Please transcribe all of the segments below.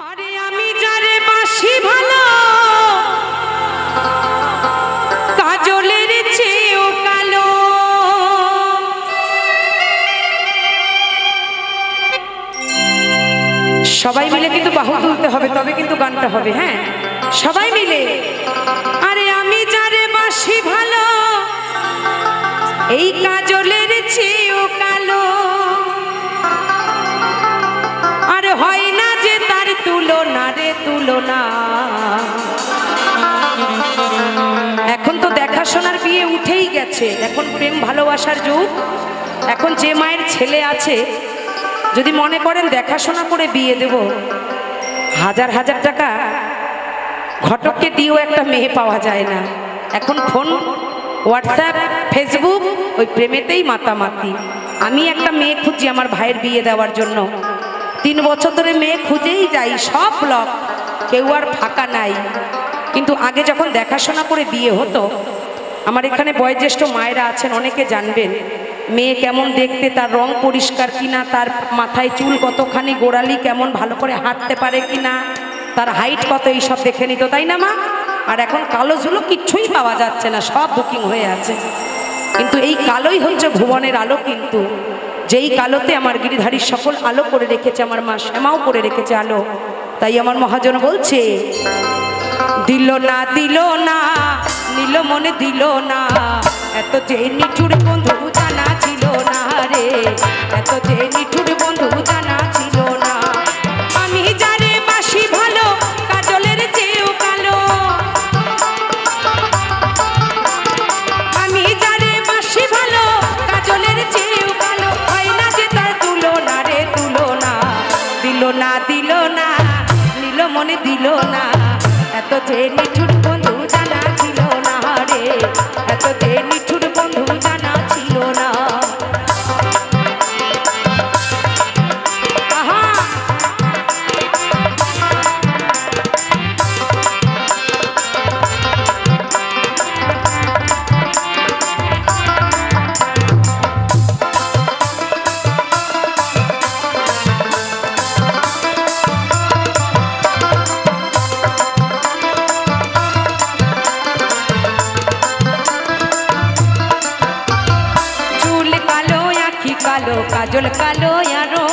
আরে আমি যারে বাসি ভালো কাজলের চেয়েও কালো, সবাই মিলে কিন্তু বাহু তুলতে হবে, তবে কিন্তু গানটা হবে। হ্যাঁ, সবাই মিলে। আরে আমি যারে বাসি ভালো এই কাজলের চেয়েও কালো, আর হয় না যে তার তুলনা রে তুলনা। এখন তো দেখাশোনার বিয়ে উঠেই গেছে, এখন প্রেম ভালোবাসার যুগ। এখন যে মায়ের ছেলে আছে যদি মনে করেন দেখাশোনা করে বিয়ে দেব, হাজার হাজার টাকা ঘটককে দিয়েও একটা মেয়ে পাওয়া যায় না। এখন ফোন, হোয়াটসঅ্যাপ, ফেসবুক, ওই প্রেমেতেই মাতামাতি। আমি একটা মেয়ে খুঁজছি আমার ভাইয়ের বিয়ে দেওয়ার জন্য, 3 বছর ধরে মেয়ে খুঁজেই যাই, সব ব্লক, কেউ আর ফাঁকা নাই। কিন্তু আগে যখন দেখাশোনা করে বিয়ে হতো, আমার এখানে বয়োজ্যেষ্ঠ মায়েরা আছেন, অনেকে জানবেন মেয়ে কেমন দেখতে, তার রং পরিষ্কার কিনা, তার মাথায় চুল কতখানি, গোড়ালি কেমন, ভালো করে হাঁটতে পারে কিনা, তার হাইট কত, এইসব দেখে নিত, তাই না মা? আর এখন কালো ঝুলো কিচ্ছুই পাওয়া যাচ্ছে না, সব বুকিং হয়ে আছে। কিন্তু এই কালোই হচ্ছে ভুবনের আলো, কিন্তু যেই কালোতে আমার গিরিধারীর সকল আলো করে রেখেছে, আমার মা শ্যামাও করে রেখেছে আলো। তাই আমার মহাজন বলছে, দিল না দিল না নিল মনে দিল না, এত যে নিঠুর বন্ধু জানা ছিল না রে, এত যে নিঠুর বন্ধু জানা ছিল না। আমি যারে বাসি ভালো কাজলের চেয়েও কালো, আমি যারে বাসি ভালো কাজলের চেয়েও কালো, হয় না যে তার তুলনা রে তুলনা। দিল না দিল না নিল মনে দিল না, এত যে নিঠুর বন্ধু জানা ছিল না রে, এত যে নিঠুর বন্ধু জানা ছিল না। আহা, কালো কাজল কালো আরো,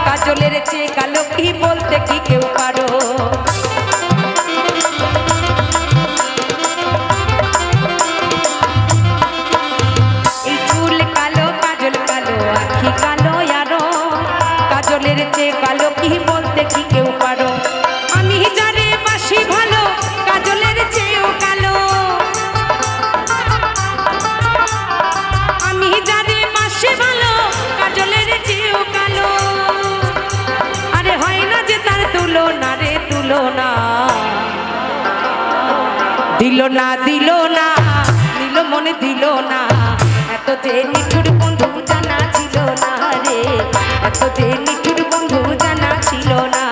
কাজলের চেয়ে কালো কি বলতে কি কেউ পারো? এই চুল কালো কাজল কালো আখি কালো আরো, কাজলের চেয়ে কালো কি বলতে কি কেউ পারো? আমি যারে বাসি ভালো কাজলের চেয়েও কালো, আমি যারে বাসি ভালো কাজলের চেয়েও কালো, আরে হয় না যে তার তুলনা রে তুলনা। দিল না দিল না নিল মনে দিল না, এত যে নিঠুর বন্ধু জানা ছিল না রে, এত যে নিঠুর বন্ধু জানা ছিল না।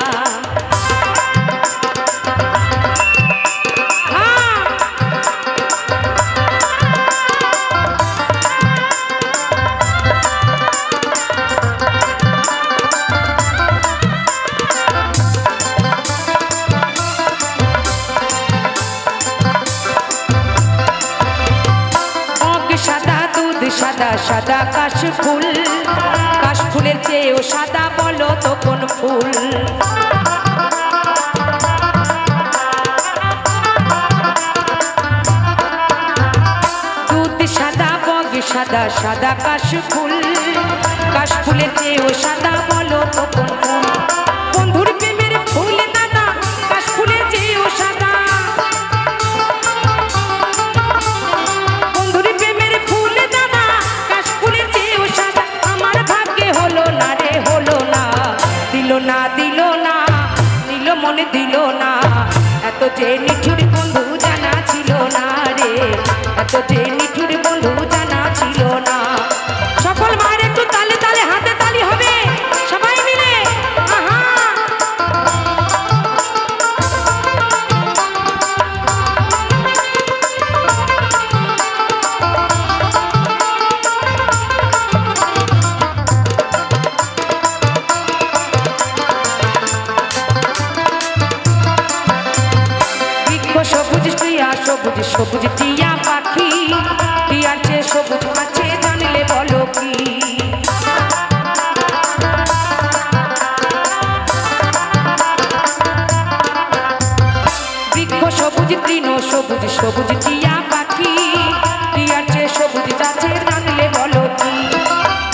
সাদা সাদা কাশ ফুল, কাশ ফুলের চেয়েও সাদা বলো তো কোন ফুল? দুধ সাদা বগ সাদা সাদা কাশ ফুল, কাশ ফুলের চেয়েও সাদা বলো তো কোন ফুল? বন্ধুর প্রেমের ফুল দাদা কাশ ফুলের চেয়েও সাদা, না দিল না নিল মনে দিল না, এত যে নিঠুর বন্ধু জানা ছিল না রে, এত যে নিঠুর বন্ধু জানা ছিল না। সকল মায়ের একটু তালে তালে হাতে তালি হবে সবাই মিলে। আহা, সবুজ সবুজ টিয়া পাখি, টিয়ার চেয়ে সবুজ আছে জানলে বলো কি। বৃক্ষ সবুজ তৃণ সবুজ সবুজ টিয়া পাখি, টিয়ার চেয়ে সবুজ আছে জানলে বলো কি।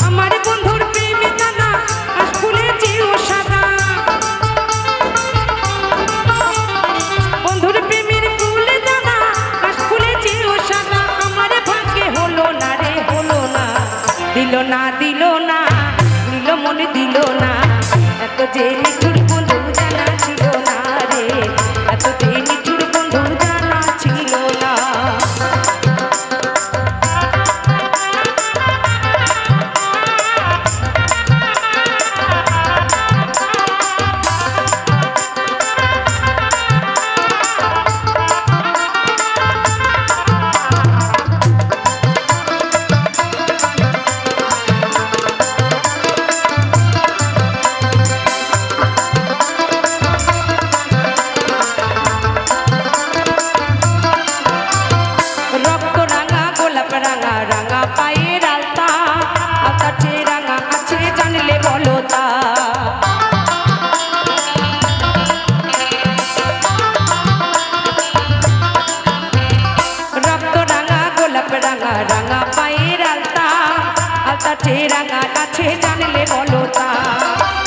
আমার বন্ধুর প্রেমে দানা আজ ফুলের চেয়েও সাদা, বন্ধুর প্রেমের ফুলে দানা আজ ফুলের চেয়েও সাদা। আমার ভাগ্যে হলো না রে হলো না, দিল না দিল না, নিল মনে দিল না। এত যে নিঠুর বন্ধু জানা ছিল না রে, এত যে নিঠুর বন্ধু জানা ছিল না। রক্ত রাঙা গোলাপ রাঙা রাঙা পায়ের আলতা, আলতার চেয়ে রাঙা আছে জানলে বলো তা। রক্ত রাঙা গোলাপ রাঙা রাঙা পায়ের আলতা, আলতার চেয়ে রাঙা আছে জানলে বলো তা।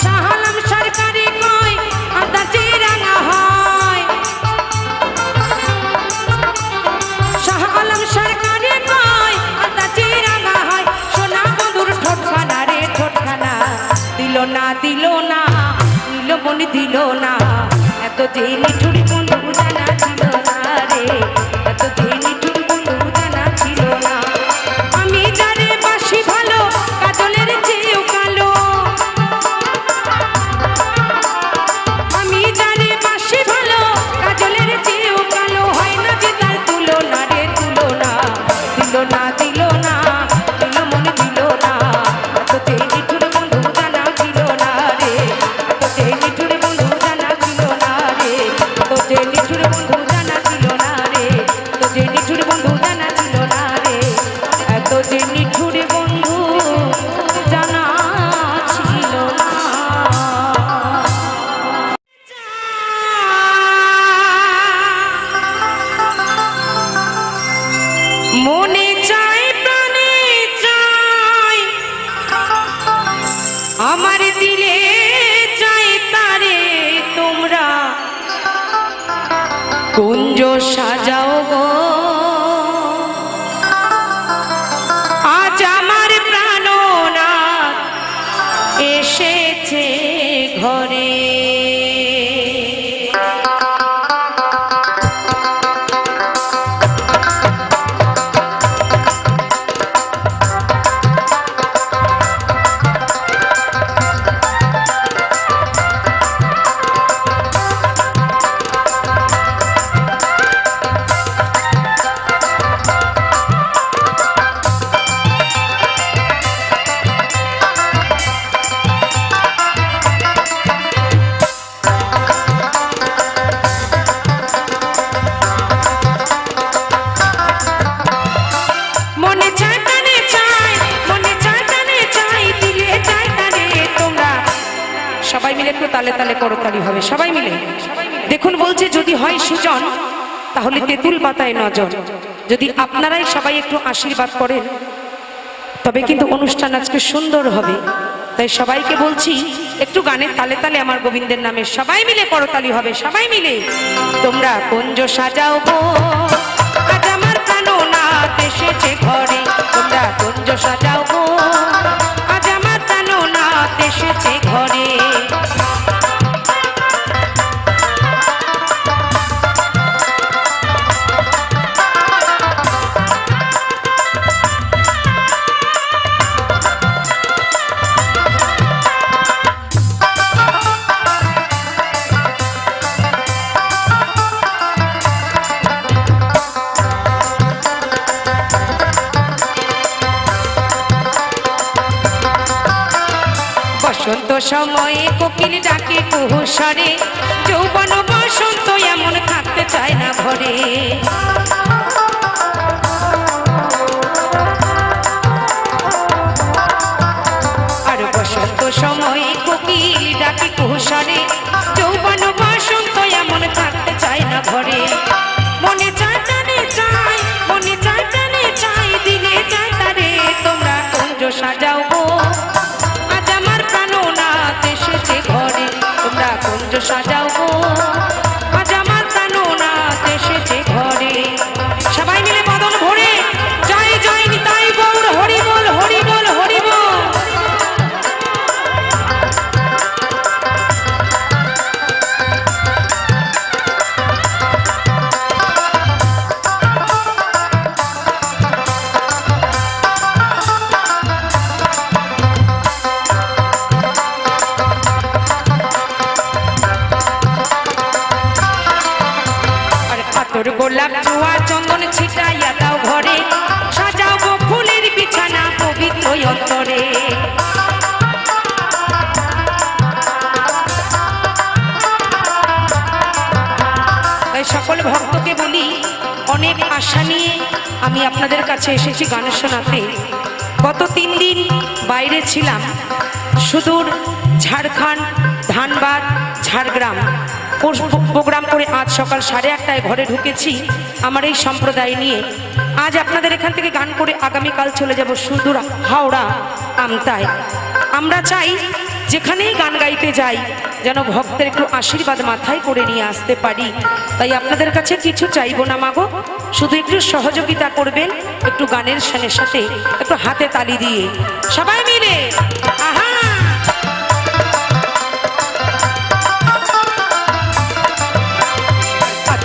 শাহ আলম সরকারি কয় আলতার চেয়ে রাঙা হয়, শাহ আলম সরকারি কয় আলতার চেয়ে রাঙা হয়। সোনা বন্ধুর ঠোঁটখানা রে ঠোঁটখানা, দিল না দিল না, নিল মনে দিল না। এত যে নিঠুর বন্ধু জানা ছিল না রে, এত যে নিঠুর বন্ধু জানা ছিল না। আমি যারে বাসি ভালো কাজলের চেয়েও কালো, আমি জানি বাসি ভালো কাজলের চেয়েও কালো। হয় না যে তার তুলনা রে তুলনা, দিল না দিল না, দিল মনে দিল না। এত যে নিঠুর বন্ধু জানা ছিল না রে, এত যে নিঠুর বন্ধু জানা ছিল না রে, এত যে নিঠুর বন্ধু জানা ছিল না রে, এত যে নিঠুর বন্ধু জানা ছিল না রে, এত যে নিঠুর বন্ধু জানা ছিল না। মনে চাই প্রাণে চাই, আমার দিলে চাই তারে তোমরা কুঞ্জ সাজাও গো। আজ আমার প্রাণনাথ এসেছে ঘরে। মনে চায় টানে চাই, মনে চায় টানে চাই, দিলে চাই টানে তোমরা। সবাই মিলে একটু তালে তালে করতালি হবে, সবাই মিলে। দেখুন বলছে যদি হয় সুজন তাহলে তেঁতুল পাতায় নজর। যদি আপনারাই সবাই একটু আশীর্বাদ করেন তবে কিন্তু অনুষ্ঠান আজকে সুন্দর হবে। তাই সবাইকে বলছি একটু গানের তালে তালে আমার গোবিন্দের নামে সবাই মিলে করতালি হবে, সবাই মিলে। তোমরা কুঞ্জ সাজাও গো, আজ আমার প্রাণনাথ এসেছে ঘরে। তোমরা কুঞ্জ সাজাও গো, আজ আমার প্রাণনাথ এসেছে ঘরে। বসন্ত সময়ে কোকিল ডাকে কুহু স্বরে, যৌবন বসন্ত এমন থাকতে চায় না ঘরে। সাজাও গো আজ আমার প্রাণনাথ এসেছে ঘরে। সবাই মিলে বদন ভরে জয় জয় নিতাই গৌর হরি বল হরি বল হরি বল। তোর গোলাপ জোয়া চন্দন ছিটাইয়া দাও ঘরে সাজাও গো ফুলের বিছানা পবিত্র অন্তরে। তাই সকল ভক্তকে বলি অনেক আশা নিয়ে আমি আপনাদের কাছে এসেছি গান শোনাতে। গত 3 দিন বাইরে ছিলাম, সুদূর ঝাড়খণ্ড, ধানবাদ, ঝাড়গ্রাম প্রোগ্রাম করে আজ সকাল 1:30টায় ঘরে ঢুকেছি আমার এই সম্প্রদায় নিয়ে। আজ আপনাদের এখান থেকে গান করে আগামীকাল চলে যাব সুদূর হাওড়া আমতায়। আমরা চাই যেখানেই গান গাইতে যাই যেন ভক্তের একটু আশীর্বাদ মাথায় করে নিয়ে আসতে পারি। তাই আপনাদের কাছে কিছু চাইবো না মাগো, শুধু একটু সহযোগিতা করবেন, একটু গানের সাথে সাথে একটু হাতে তালি দিয়ে সবাই মিলে আহা।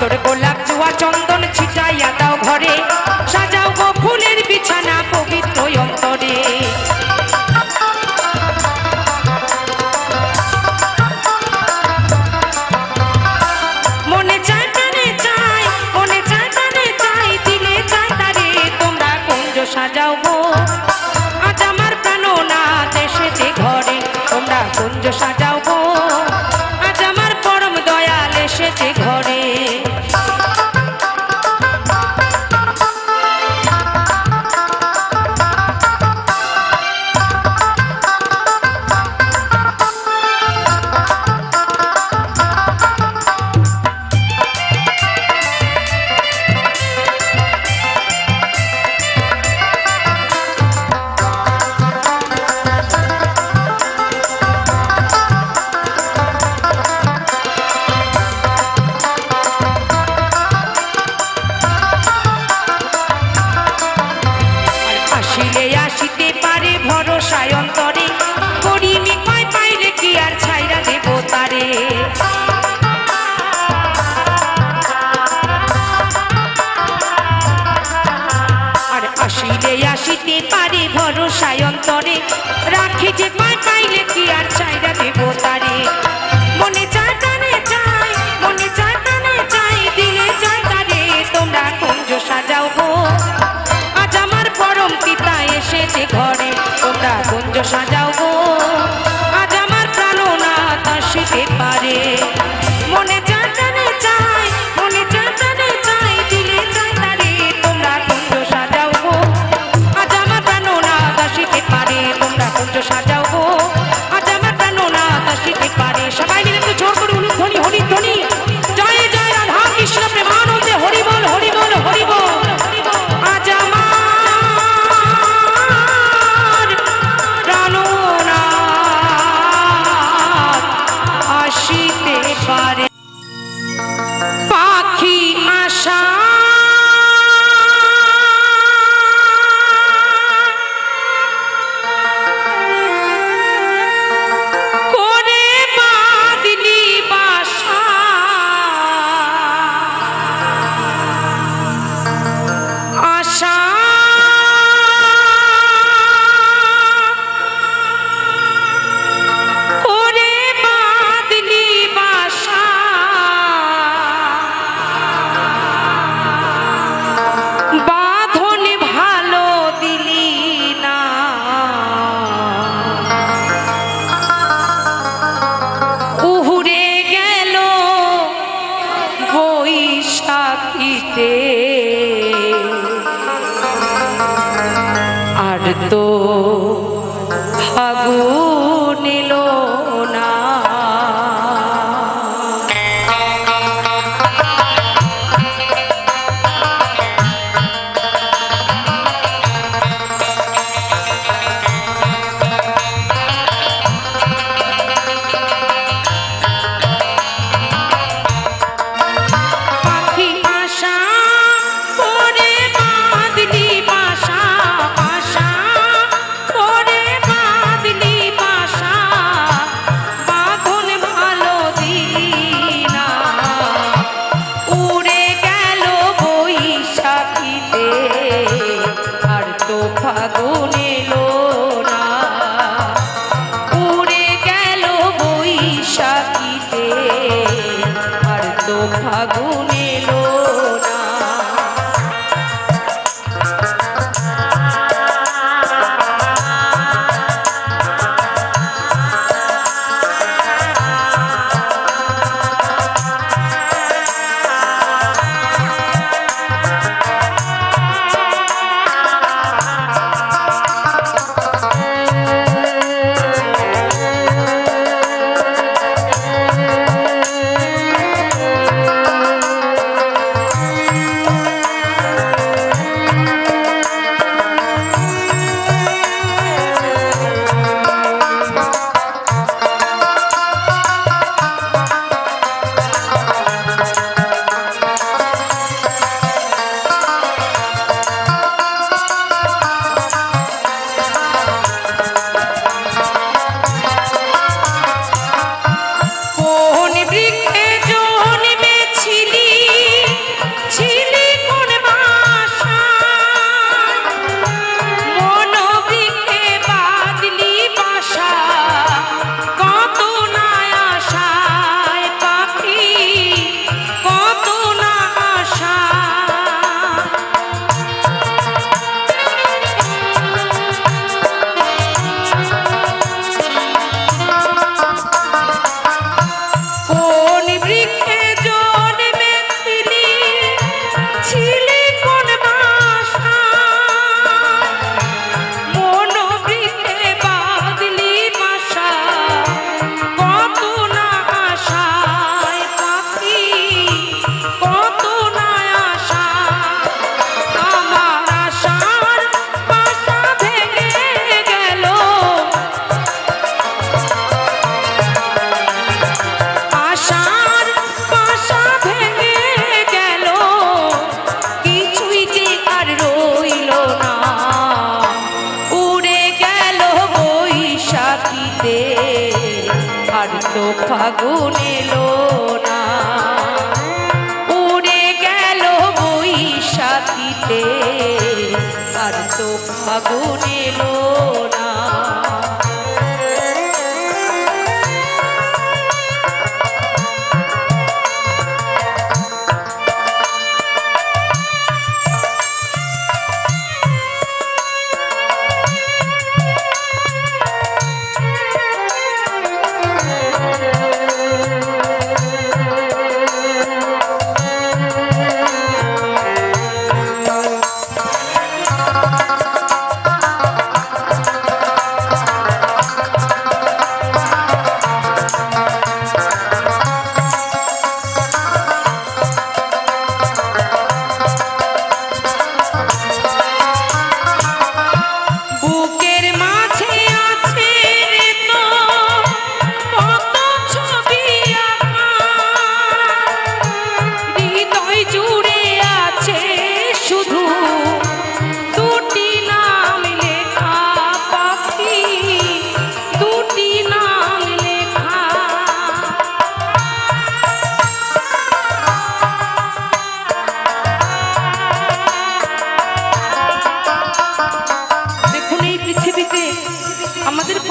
তোর গোলাপ জোয়া চন্দন ছিটাইয়া দাও ঘরে সাজাও গো ফুলের বিছানা পবিত্র অন্তরে। মনে চায় টানে চাই, মনে চায় টানে চাই, দিলে চায় তারে তোমরা কুঞ্জ সাজাও গো আজ আমার প্রাণনাথ এসেছে ঘরে। তোমরা কুঞ্জ সাজাও গো আজ আমার পরম দয়াল এসেছে ঘরে। আসিলে আসিতে পারে ভরসায় অন্তরে, করিমি কয় পাইলে কি আর ছাইরা দেব তারে। আর আসিলে আসিতে পারে ভরসায় অন্তরে, রাখি যে কয় পাইলে কি আর ছাইরা দেব তারে। মনে চায় টানে চাই, মনে চায় টানে চাই, দিলে চায় তারে তোমরা কুঞ্জ সাজাও গো আজ আমার পরম পিতা এসেছে ঘরে। তোমরা কুঞ্জ সাজাও গো আজ আমার প্রাণনাথ আসিতে পারে। মনে চায় টানে চাই, মনে চায় টানে চাই, দিলে চায় তারে তোমরা কুঞ্জ সাজাও গো আজ আমার প্রাণনাথ আসিতে পারে। তোমরা কুঞ্জ সাজাও গো আজ আমার প্রাণনাথ আসিতে পারে। সবাই মিলে একটু জোর করে ধ্বনি হরি ধ্বনি জয় জয় রাধা কৃষ্ণ প্রেমানন্দে হরি বল হরি বল হরি বল। আজ আমার প্রাণনাথ আসিতে পারে। পাখি আশা করে বাঁধলি বাসা, আশা করে বাঁধলি বাসা, বাঁধন ভালো দিলি না। উহুরে গেল বৈশাখীতে আর তো ফাগুন এলো না। ফাগুন এলো না। ফাগুন এলো না, উড়ে গেল বৈশাখীতে, আর তো ফাগুন এলো না।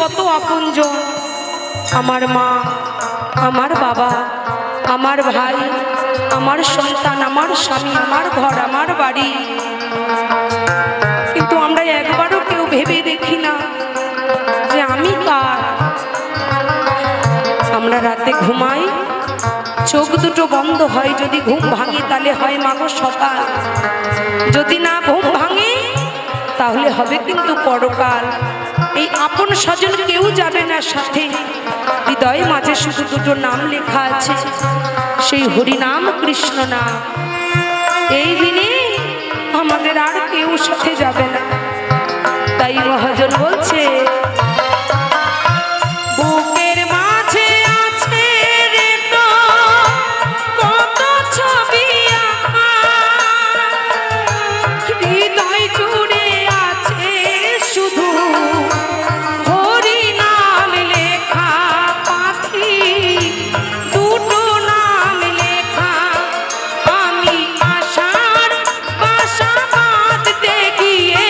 কত আপনজন, আমার মা, আমার বাবা, আমার ভাই, আমার সন্তান, আমার স্বামী, আমার ঘর, আমার বাড়ি, কিন্তু আমরা একবারও কেউ ভেবে দেখি না যে আমি কার। আমরা রাতে ঘুমাই, চোখ দুটো বন্ধ হয়, যদি ঘুম ভাঙে তাহলে হয় মাগো সকাল, যদি না ঘুম ভাঙে তাহলে হবে কিন্তু পরকাল। এই আপন স্বজন কেউ যাবে না সাথে, হৃদয় মাঝে শুধু দুটো নাম লেখা আছে, সেই হরিনাম কৃষ্ণ নাম। এই দিনে আমাদের আর কেউ সাথে যাবে না। তাই মহাজন বলছে, বুকের মাঝে আছে রে তো কত ছবি আঁকা, হৃদয় জুড়ে আছে শুধু হরি নাম লেখা, পাখি দুটো নাম লেখা। আমি আশার বাসা বাঁধতে গিয়ে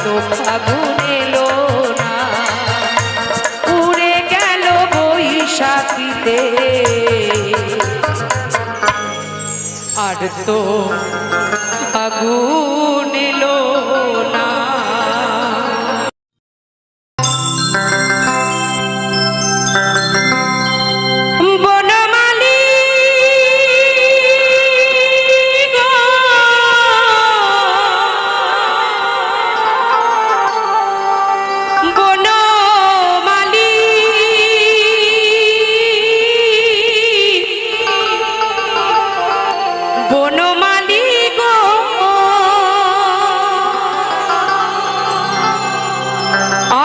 তো ফাগুন এলো না, উড়ে গেল বৈশাখীতে, আর তো ফাগুন এলো না।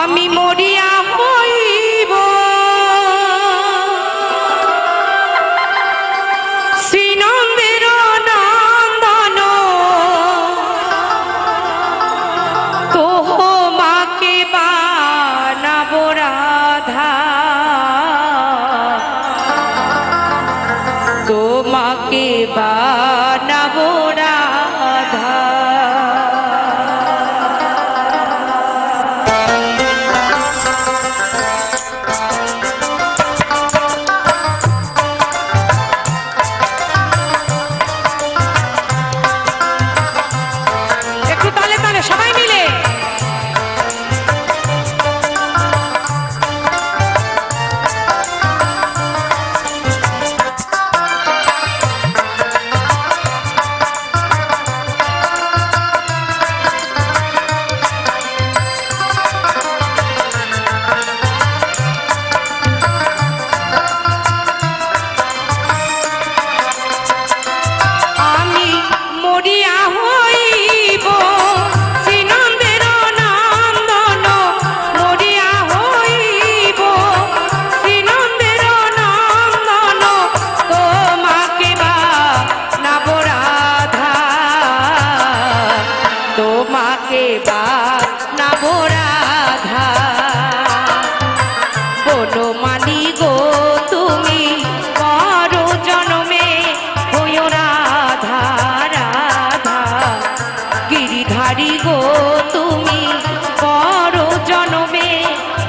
আমি মরিয়া হইব শ্রীনন্দের নন্দন, তোমাকে বানাব রাধা, তোমাকে বানাব রাধা। বনমালী গো তুমি পর জন্মে হইও রাধা রাধা, গিরিধারী গো তুমি পর জন্মে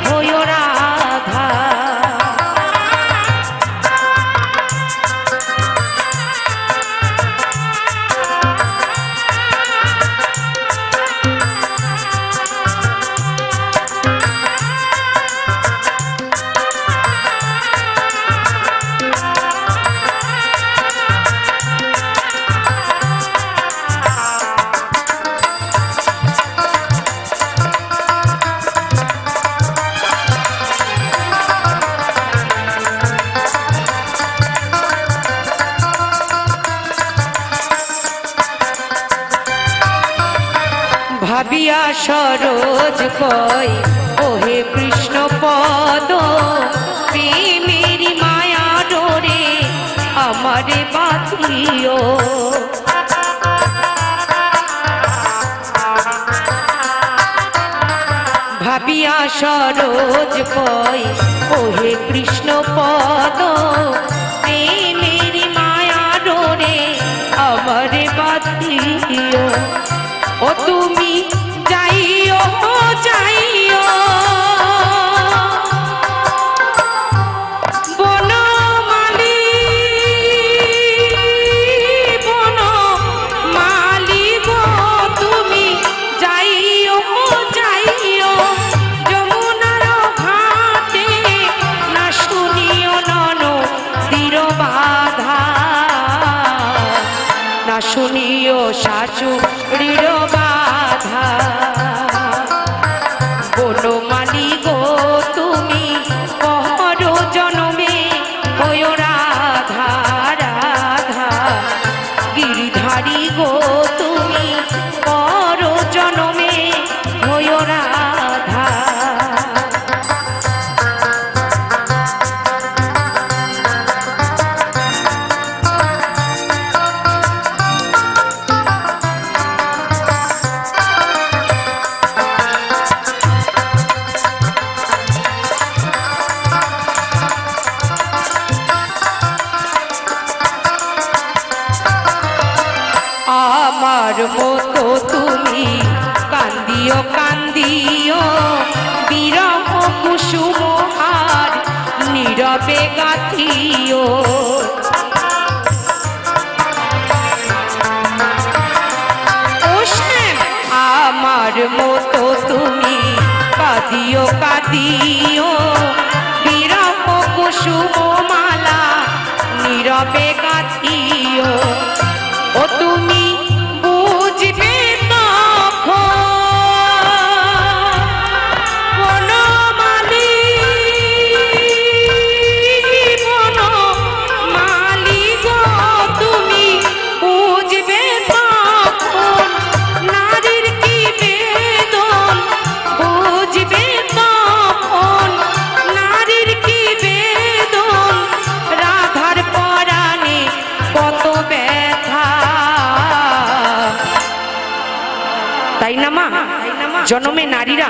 হইও রাধা। ভাবিয়া সরোজ কই ওহে কৃষ্ণ পদ, প্রেমের মায়া ডোরে আমারে বাঁধিও। ভাবিয়া সরোজ কই ওহে কৃষ্ণ পদ, প্রেমের মায়া ডোরে আমারে বাঁধিও। ও তুমি যাইও যাইও বনমালী, বনমালী গো তুমি যাইও যাইও যমুনার ঘাটে, না শুনিও নদীর বাধা, না শুনিও শাশুড়ির বাধা। বনমালী গো তুমি পর জন্মে হইও রাধা রাধা, গিরিধারী গো তুমি পর জন্মে হইও রাধা। আমার মতো তুমি কান্দিও কান্দ দিও বিরহ কুসুম হার নীরবে গাথিও। আমার মতো তুমি কাঁদিও কাঁদিও বিরহ কুসুম মালা নীরবে গাথিও। ও তুমি বুঝবে তখন বনমালী বনমালী গো তুমি বুঝবে তখন নারীর কি বেদন বুঝবে তখন নারীর কি বেদন রাধার পরাণে কত ব্যথা। তাই না মা? জন্মে নারীরা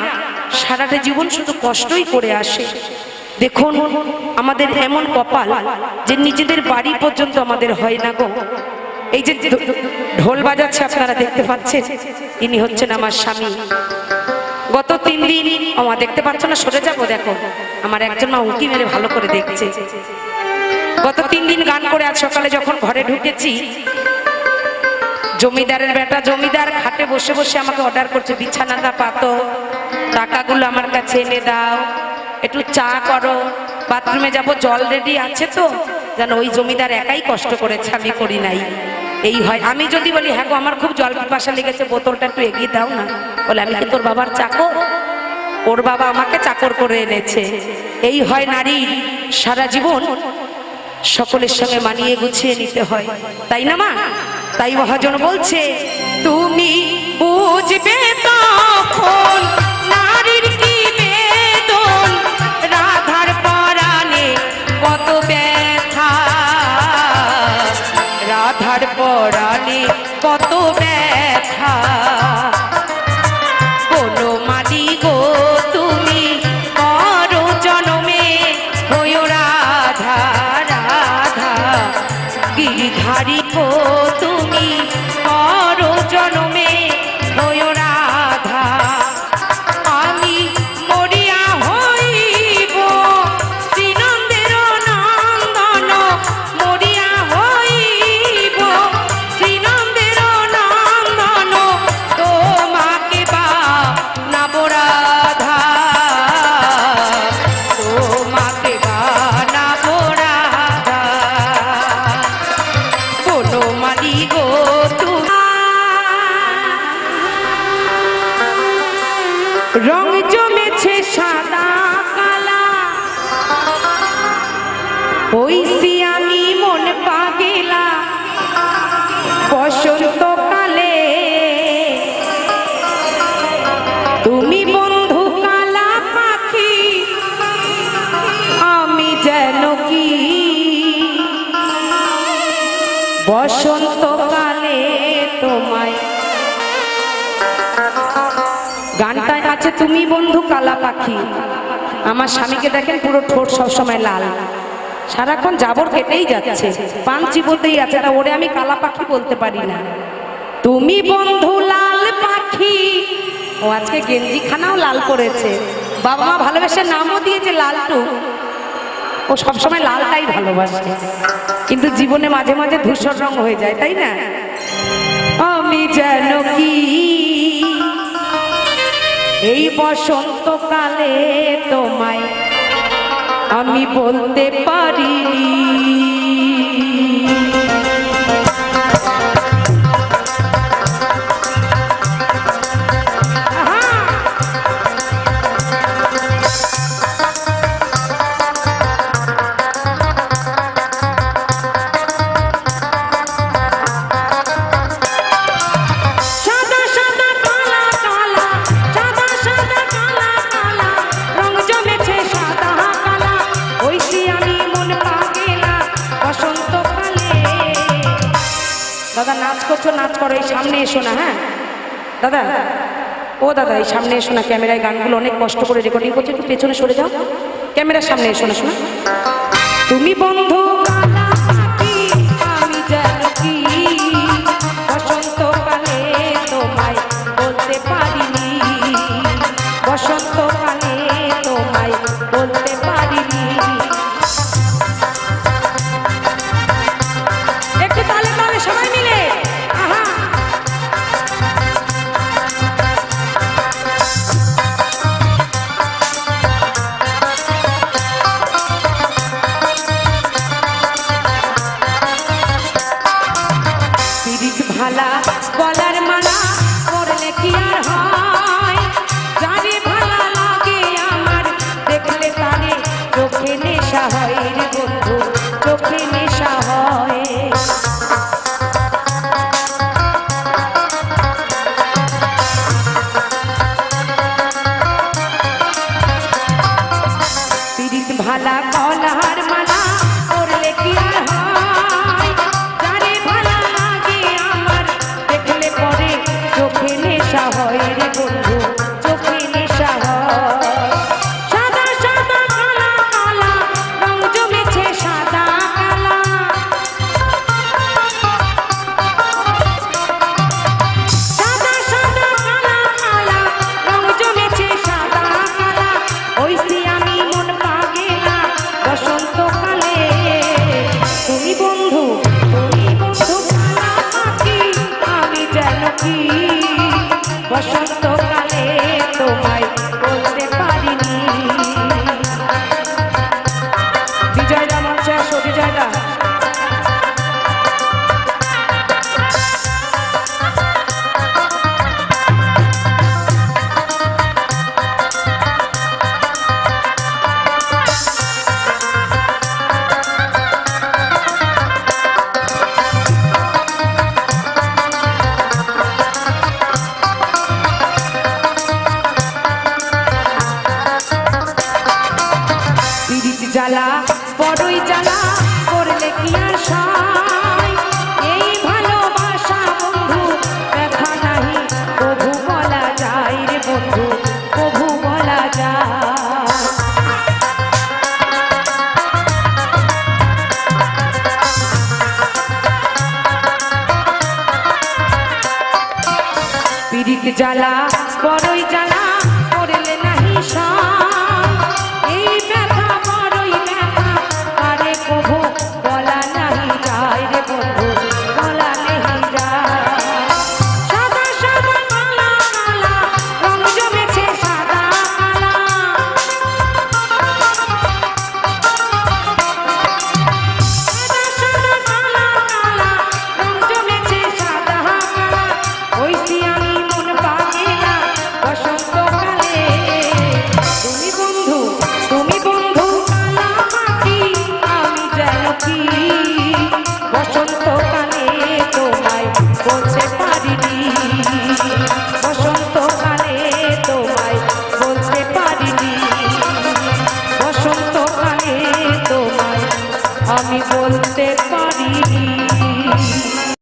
সারাটা জীবন শুধু কষ্টই করে আসে। দেখুন আমাদের এমন কপাল যে নিজেদের বাড়ি পর্যন্ত আমাদের হয় না গো। এই যে ঢোল বাজাচ্ছে আপনারা দেখতে পাচ্ছেন, ইনি হচ্ছেন আমার স্বামী। গত 3 দিন আমার দেখতে পাচ্ছ না, সরে যাবো, দেখো আমার একজন মা উঁকি মেরে ভালো করে দেখছে। গত 3 দিন গান করে আজ সকালে যখন ঘরে ঢুকেছি, জমিদারের বেটা জমিদার খাটে বসে বসে আমাকে অর্ডার করছে, বিছানাটা পাতো, টাকাগুলো আমার কাছে এনে দাও, একটু চা করো, বাথরুমে যাব, জল রেডি আছে তো? যেন ওই জমিদার একাই কষ্ট করেছে, আমি করি নাই। এই হয় আমি যদি বলি হ্যাঁ গো আমার খুব জল পিপাসা লেগেছে, বোতলটা একটু এগিয়ে দাও না, বলে আমি কি তোর বাবার চাকর? ওর বাবা আমাকে চাকর করে এনেছে। এই হয় নারী, সারা জীবন সকলের সঙ্গে মানিয়ে গুছিয়ে নিতে হয়, তাই না মা? তাই মহাজন বলছে তুমি বুঝবে তখন নারীর কি বেদন রাধার পরাণে কত ব্যথা রাধার পরাণে কত ব্যথা। বনমালী গো তুমি করো জনমে হয়ো রাধা রাধা গিরিধারী গো তুমি করো জনমে হয়ো রাধা। আমি মরিয়া হইব শ্রীনন্দের নন্দন মরিয়া হইব শ্রীনন্দের নন্দন তোমাকে বা নাব রাধা তোমাকে বা নাব রাধা। বনমালী গো রং জমেছে সাদা কালা হইছি আমি মন পাগেলা বসন্তকালে তুমি বন্ধু কালা পাখি আমি যেন কি বসন্তকালে তোমায়। গানটায় আছে তুমি বন্ধু কালা পাখি। আমার স্বামীকে দেখেন পুরো ঠোঁট সবসময় লাল, সারাক্ষণ জাবর কেটেই যাচ্ছে, পান চিবোতেই আছে, তা ওরে আমি কালা পাখি বলতে পারি না। তুমি বন্ধু লাল পাখি, ও আজকে গেঞ্জি খানাও লাল করেছে, বাবা মা ভালোবেসে নামও দিয়েছে লালটু। ও সবসময় লালটাই ভালোবাসে, কিন্তু জীবনে মাঝে মাঝে ধূসর রং হয়ে যায়, তাই না? আমি যেন কি এই বসন্তকালে তোমায় আমি বলতে পারিনি। দাদা নাচ করছো, নাচ করো, এই সামনে এসো না। হ্যাঁ দাদা, ও দাদা এই সামনে এসো না, ক্যামেরায় গানগুলো অনেক কষ্ট করে রেকর্ডিং করছো, একটু পেছনে সরে যাও, ক্যামেরার সামনে এসো না। শোনা তুমি বন্ধু আমি যেন কি বসন্তকালে তোমায় বলতে পারিনি। বসন্তকালে তোমায় বলতে পারিনি। একটু তালে তালে সবাই মিলে আহা। পিরিত ভালা গলার মালা করলে কি আর হয়, যারে ভালা লাগে আমার দেখলে তারে চোখে নেশা হয় রে বন্ধু, চোখে নেশা হয়। পিরিত ভালা গলার মালা করলে কি আর হয়, যারে ভালা লাগে আমার দেখলে পরে চোখে নেশা হয় রে বন্ধু, চোখে নেশা হয়। সাদা সাদা কালা কালা রং জমেছে সাদা কালা, সাদা সাদা কালা কালা রং জমেছে সাদা কালা। ওইসি আমি মন পাগেলা বসন্তকালে, তুমি বন্ধু কালা পাখি আমি যেন কি বসন্তকালে তোমায় বলতে পারিনি। বিজয়দা মঞ্চে আসো, বিজয়দা। পিরিত জ্বালা বড়ই জ্বালা করলে কি আর সয়, এই ভালোবাসা বন্ধু ব্যথা নাহি কভু বলা যায় রে বন্ধু, কভু বলা যায়। পিরিত জ্বালা বড়ই জ্বালা করলে নাহি সয়, এই ব্যথা বড়ই ব্যথা আরে কভু বলা নাহি যায় রে বন্ধু, বলা নাহি যায়। সাদা সাদা কালা কালা রং জমেছে সাদা কালা, সাদা সাদা কালা কালা রং জমেছে সাদা কালা। ওইসি আমি মন পাগেলা বসন্তকালে, তুমি বন্ধু কালা পাখি আমি যেন কি বসন্তকালে তোমায় বলতে পারিনি, বসন্তকালে তোমায় বলতে পারিনি, বসন্তকালে তোমায় আমি বলতে পারিনি।